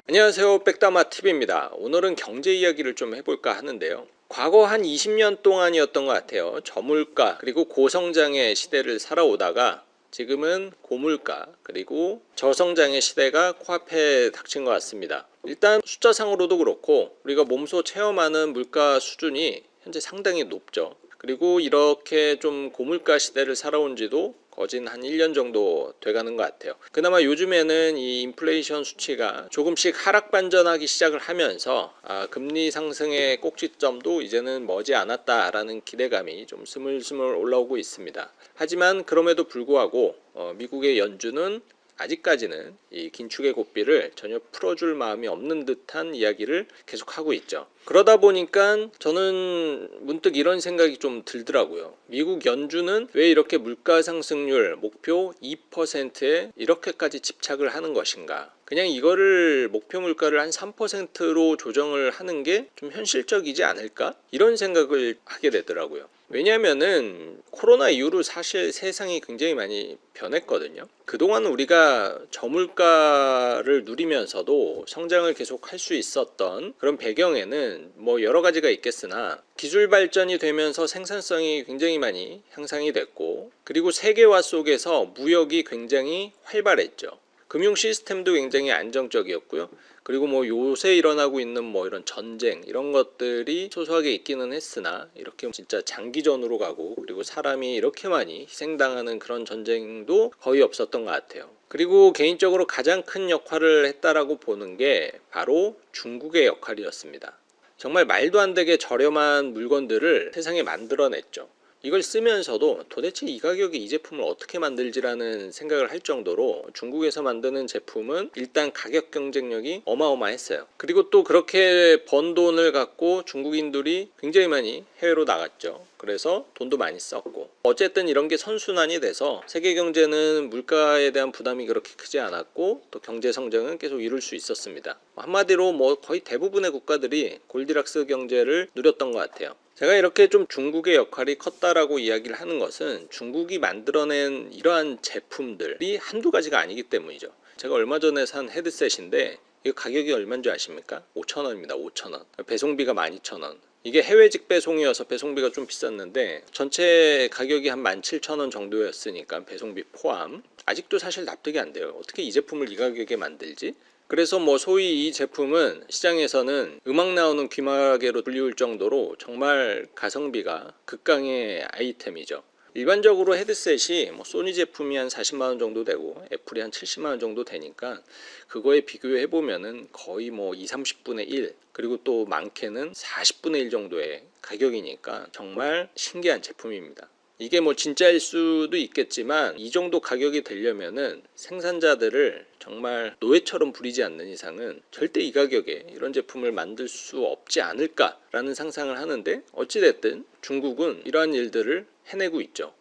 안녕하세요, 백다마TV입니다. 오늘은 경제 이야기를 좀 해볼까 하는데요. 과거 한 20년 동안이었던 것 같아요. 저물가 그리고 고성장의 시대를 살아오다가 지금은 고물가 그리고 저성장의 시대가 코앞에 닥친 것 같습니다. 일단 숫자상으로도 그렇고 우리가 몸소 체험하는 물가 수준이 현재 상당히 높죠. 그리고 이렇게 좀 고물가 시대를 살아온 지도 거진 한 1년 정도 돼가는 것 같아요. 그나마 요즘에는 이 인플레이션 수치가 조금씩 하락 반전하기 시작을 하면서 금리 상승의 꼭지점도 이제는 머지 않았다라는 기대감이 좀 스물스물 올라오고 있습니다. 하지만 그럼에도 불구하고 미국의 연준은 아직까지는 이 긴축의 고삐를 전혀 풀어줄 마음이 없는 듯한 이야기를 계속하고 있죠. 그러다 보니까 저는 문득 이런 생각이 좀 들더라고요. 미국 연준은 왜 이렇게 물가 상승률 목표 2%에 이렇게까지 집착을 하는 것인가? 그냥 이거를 목표 물가를 한 3%로 조정을 하는 게 좀 현실적이지 않을까? 이런 생각을 하게 되더라고요. 왜냐하면은 코로나 이후로 사실 세상이 굉장히 많이 변했거든요. 그동안 우리가 저물가를 누리면서도 성장을 계속 할 수 있었던 그런 배경에는 뭐 여러 가지가 있겠으나 기술 발전이 되면서 생산성이 굉장히 많이 향상이 됐고, 그리고 세계화 속에서 무역이 굉장히 활발했죠. 금융 시스템도 굉장히 안정적이었고요. 그리고 뭐 요새 일어나고 있는 뭐 이런 전쟁 이런 것들이 소소하게 있기는 했으나 이렇게 진짜 장기전으로 가고 그리고 사람이 이렇게 많이 희생당하는 그런 전쟁도 거의 없었던 것 같아요. 그리고 개인적으로 가장 큰 역할을 했다라고 보는 게 바로 중국의 역할이었습니다. 정말 말도 안 되게 저렴한 물건들을 세상에 만들어냈죠. 이걸 쓰면서도 도대체 이 가격에 이 제품을 어떻게 만들지라는 생각을 할 정도로 중국에서 만드는 제품은 일단 가격 경쟁력이 어마어마했어요. 그리고 또 그렇게 번 돈을 갖고 중국인들이 굉장히 많이 해외로 나갔죠. 그래서 돈도 많이 썼고, 어쨌든 이런 게 선순환이 돼서 세계 경제는 물가에 대한 부담이 그렇게 크지 않았고 또 경제 성장은 계속 이룰 수 있었습니다. 한마디로 뭐 거의 대부분의 국가들이 골디락스 경제를 누렸던 것 같아요. 제가 이렇게 좀 중국의 역할이 컸다라고 이야기를 하는 것은 중국이 만들어낸 이러한 제품들이 한두 가지가 아니기 때문이죠. 제가 얼마 전에 산 헤드셋인데 이거 가격이 얼마인 줄 아십니까? 5,000원입니다. 5,000원. 배송비가 12,000원. 이게 해외 직배송이어서 배송비가 좀 비쌌는데 전체 가격이 한 17,000원 정도였으니까 배송비 포함. 아직도 사실 납득이 안 돼요. 어떻게 이 제품을 이 가격에 만들지? 그래서 뭐 소위 이 제품은 시장에서는 음악 나오는 귀마개로 불리울 정도로 정말 가성비가 극강의 아이템이죠. 일반적으로 헤드셋이 뭐 소니 제품이 한 40만원 정도 되고 애플이 한 70만원 정도 되니까 그거에 비교해 보면은 거의 뭐 2, 30분의 1 그리고 또 많게는 40분의 1 정도의 가격이니까 정말 신기한 제품입니다. 이게 뭐 진짜일 수도 있겠지만 이 정도 가격이 되려면은 생산자들을 정말 노예처럼 부리지 않는 이상은 절대 이 가격에 이런 제품을 만들 수 없지 않을까라는 상상을 하는데, 어찌됐든 중국은 이러한 일들을 해내고 있죠.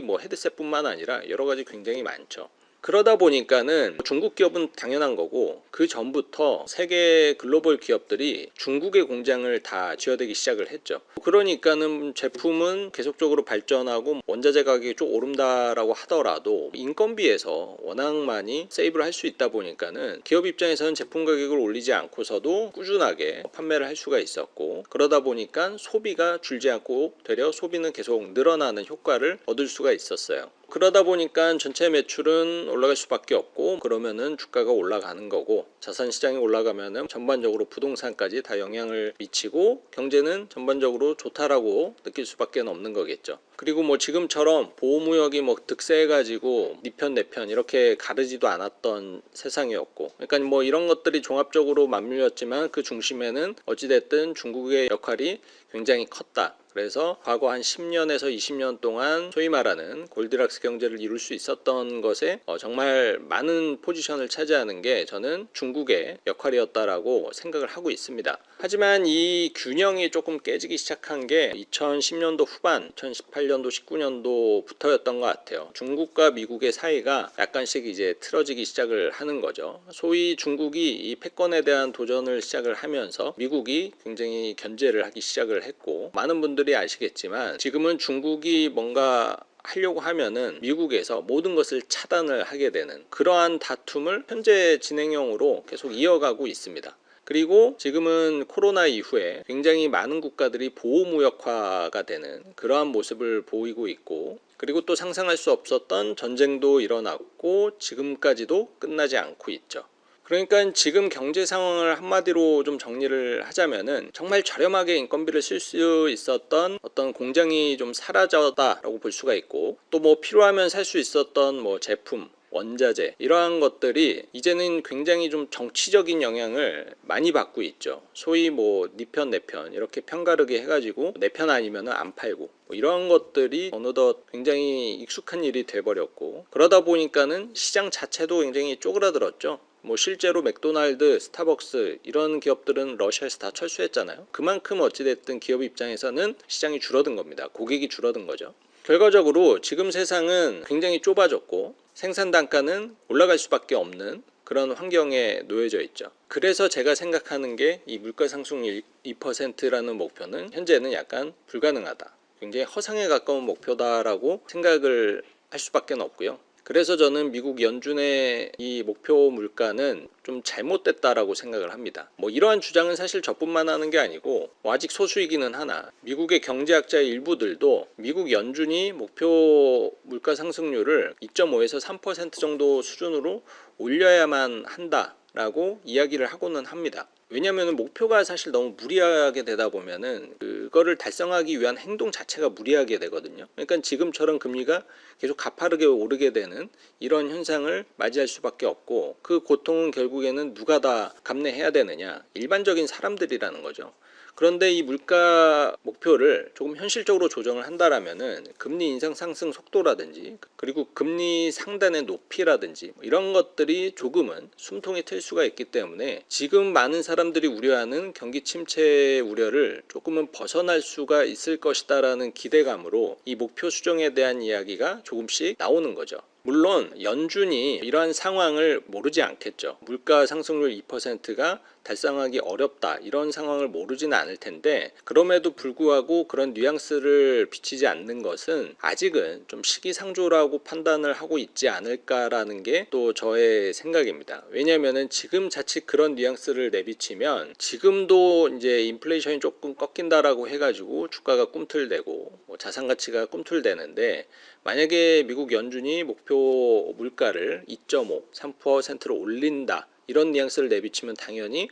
뭐 헤드셋뿐만 아니라 여러 가지 굉장히 많죠. 그러다 보니까는 중국 기업은 당연한 거고, 그 전부터 세계 글로벌 기업들이 중국의 공장을 다 쥐어대기 시작을 했죠. 그러니까는 제품은 계속적으로 발전하고 원자재 가격이 좀 오른다라고 하더라도 인건비에서 워낙 많이 세이브를 할 수 있다 보니까는 기업 입장에서는 제품 가격을 올리지 않고서도 꾸준하게 판매를 할 수가 있었고, 그러다 보니까 소비가 줄지 않고 되려 소비는 계속 늘어나는 효과를 얻을 수가 있었어요. 그러다 보니까 전체 매출은 올라갈 수밖에 없고, 그러면은 주가가 올라가는 거고, 자산 시장이 올라가면은 전반적으로 부동산까지 다 영향을 미치고 경제는 전반적으로 좋다라고 느낄 수밖에 없는 거겠죠. 그리고 뭐 지금처럼 보호무역이 뭐 득세해가지고 니 편 내 편 이렇게 가르지도 않았던 세상이었고, 그러니까 뭐 이런 것들이 종합적으로 맞물렸지만 그 중심에는 어찌됐든 중국의 역할이 굉장히 컸다. 그래서 과거 한 10년에서 20년 동안 소위 말하는 골디락스 경제를 이룰 수 있었던 것에 정말 많은 포지션을 차지하는 게 저는 중국의 역할이었다라고 생각을 하고 있습니다. 하지만 이 균형이 조금 깨지기 시작한 게 2010년도 후반, 2018년도, 19년도부터였던 것 같아요. 중국과 미국의 사이가 약간씩 이제 틀어지기 시작을 하는 거죠. 소위 중국이 이 패권에 대한 도전을 시작을 하면서 미국이 굉장히 견제를 하기 시작을 했고, 많은 분들이 아시겠지만 지금은 중국이 뭔가 하려고 하면은 미국에서 모든 것을 차단을 하게 되는 그러한 다툼을 현재 진행형으로 계속 이어가고 있습니다. 그리고 지금은 코로나 이후에 굉장히 많은 국가들이 보호무역화가 되는 그러한 모습을 보이고 있고, 그리고 또 상상할 수 없었던 전쟁도 일어났고 지금까지도 끝나지 않고 있죠. 그러니까 지금 경제 상황을 한마디로 좀 정리를 하자면은 정말 저렴하게 인건비를 쓸 수 있었던 어떤 공장이 좀 사라졌다라고 볼 수가 있고, 또 뭐 필요하면 살 수 있었던 뭐 제품, 원자재 이러한 것들이 이제는 굉장히 좀 정치적인 영향을 많이 받고 있죠. 소위 뭐 네 편 내 편 이렇게 편가르기 해가지고 내 편 아니면 안 팔고 뭐 이런 것들이 어느덧 굉장히 익숙한 일이 돼버렸고, 그러다 보니까는 시장 자체도 굉장히 쪼그라들었죠. 뭐 실제로 맥도날드, 스타벅스 이런 기업들은 러시아에서 다 철수했잖아요. 그만큼 어찌됐든 기업 입장에서는 시장이 줄어든 겁니다. 고객이 줄어든 거죠. 결과적으로 지금 세상은 굉장히 좁아졌고 생산 단가는 올라갈 수밖에 없는 그런 환경에 놓여져 있죠. 그래서 제가 생각하는 게 이 물가 상승률 2%라는 목표는 현재는 약간 불가능하다, 굉장히 허상에 가까운 목표다라고 생각을 할 수밖에 없고요. 그래서 저는 미국 연준의 이 목표 물가는 좀 잘못됐다라고 생각을 합니다. 뭐 이러한 주장은 사실 저뿐만 하는 게 아니고 뭐 아직 소수이기는 하나 미국의 경제학자의 일부들도 미국 연준이 목표 물가 상승률을 2.5에서 3% 정도 수준으로 올려야만 한다라고 이야기를 하고는 합니다. 왜냐하면 목표가 사실 너무 무리하게 되다 보면은 그거를 달성하기 위한 행동 자체가 무리하게 되거든요. 그러니까 지금처럼 금리가 계속 가파르게 오르게 되는 이런 현상을 맞이할 수밖에 없고, 그 고통은 결국에는 누가 다 감내해야 되느냐? 일반적인 사람들이라는 거죠. 그런데 이 물가 목표를 조금 현실적으로 조정을 한다라면은 금리 인상 상승 속도라든지 그리고 금리 상단의 높이라든지 이런 것들이 조금은 숨통이 트일 수가 있기 때문에 지금 많은 사람들이 우려하는 경기 침체 우려를 조금은 벗어날 수가 있을 것이다라는 기대감으로 이 목표 수정에 대한 이야기가 조금씩 나오는 거죠. 물론 연준이 이러한 상황을 모르지 않겠죠. 물가 상승률 2%가 달성하기 어렵다 이런 상황을 모르지는 않을 텐데, 그럼에도 불구하고 그런 뉘앙스를 비치지 않는 것은 아직은 좀 시기상조라고 판단을 하고 있지 않을까라는 게 또 저의 생각입니다. 왜냐하면은 지금 자칫 그런 뉘앙스를 내비치면 지금도 이제 인플레이션이 조금 꺾인다라고 해가지고 주가가 꿈틀대고 뭐 자산 가치가 꿈틀대는데, 만약에 미국 연준이 목표 물가를 2.5, 3%로 올린다 이런 뉘앙스를 내비치면 당연히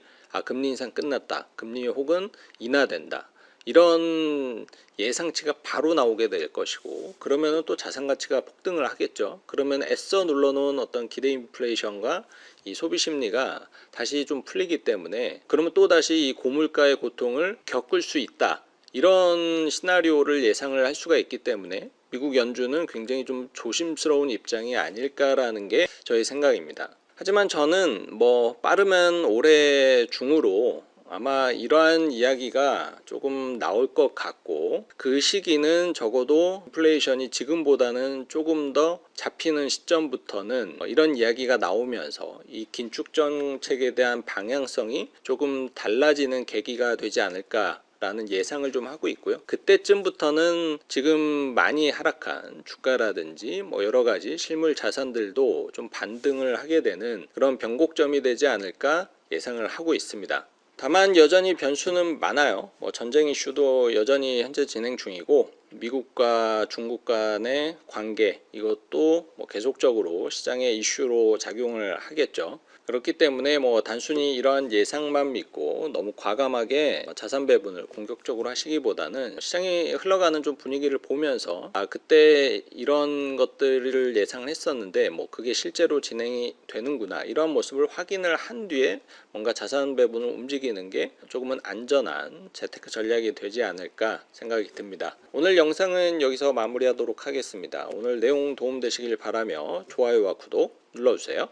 금리 인상 끝났다, 금리 혹은 인하된다 이런 예상치가 바로 나오게 될 것이고, 그러면은 또 자산 가치가 폭등을 하겠죠. 그러면 애써 눌러놓은 어떤 기대 인플레이션과 이 소비 심리가 다시 좀 풀리기 때문에, 그러면 또 다시 이 고물가의 고통을 겪을 수 있다 이런 시나리오를 예상을 할 수가 있기 때문에 미국 연준은 굉장히 좀 조심스러운 입장이 아닐까라는 게 저의 생각입니다. 하지만 저는 뭐 빠르면 올해 중으로 아마 이러한 이야기가 조금 나올 것 같고, 그 시기는 적어도 인플레이션이 지금보다는 조금 더 잡히는 시점부터는 이런 이야기가 나오면서 이 긴축 정책에 대한 방향성이 조금 달라지는 계기가 되지 않을까 라는 예상을 좀 하고 있고요. 그때쯤부터는 지금 많이 하락한 주가라든지 뭐 여러 가지 실물 자산들도 좀 반등을 하게 되는 그런 변곡점이 되지 않을까 예상을 하고 있습니다. 다만 여전히 변수는 많아요. 뭐 전쟁 이슈도 여전히 현재 진행 중이고, 미국과 중국 간의 관계 이것도 뭐 계속적으로 시장의 이슈로 작용을 하겠죠. 그렇기 때문에 뭐 단순히 이러한 예상만 믿고 너무 과감하게 자산 배분을 공격적으로 하시기보다는 시장이 흘러가는 좀 분위기를 보면서 그때 이런 것들을 예상을 했었는데 뭐 그게 실제로 진행이 되는구나 이런 모습을 확인을 한 뒤에 뭔가 자산 배분을 움직이는 게 조금은 안전한 재테크 전략이 되지 않을까 생각이 듭니다. 오늘 영상은 여기서 마무리하도록 하겠습니다. 오늘 내용 도움되시길 바라며 좋아요와 구독 눌러주세요.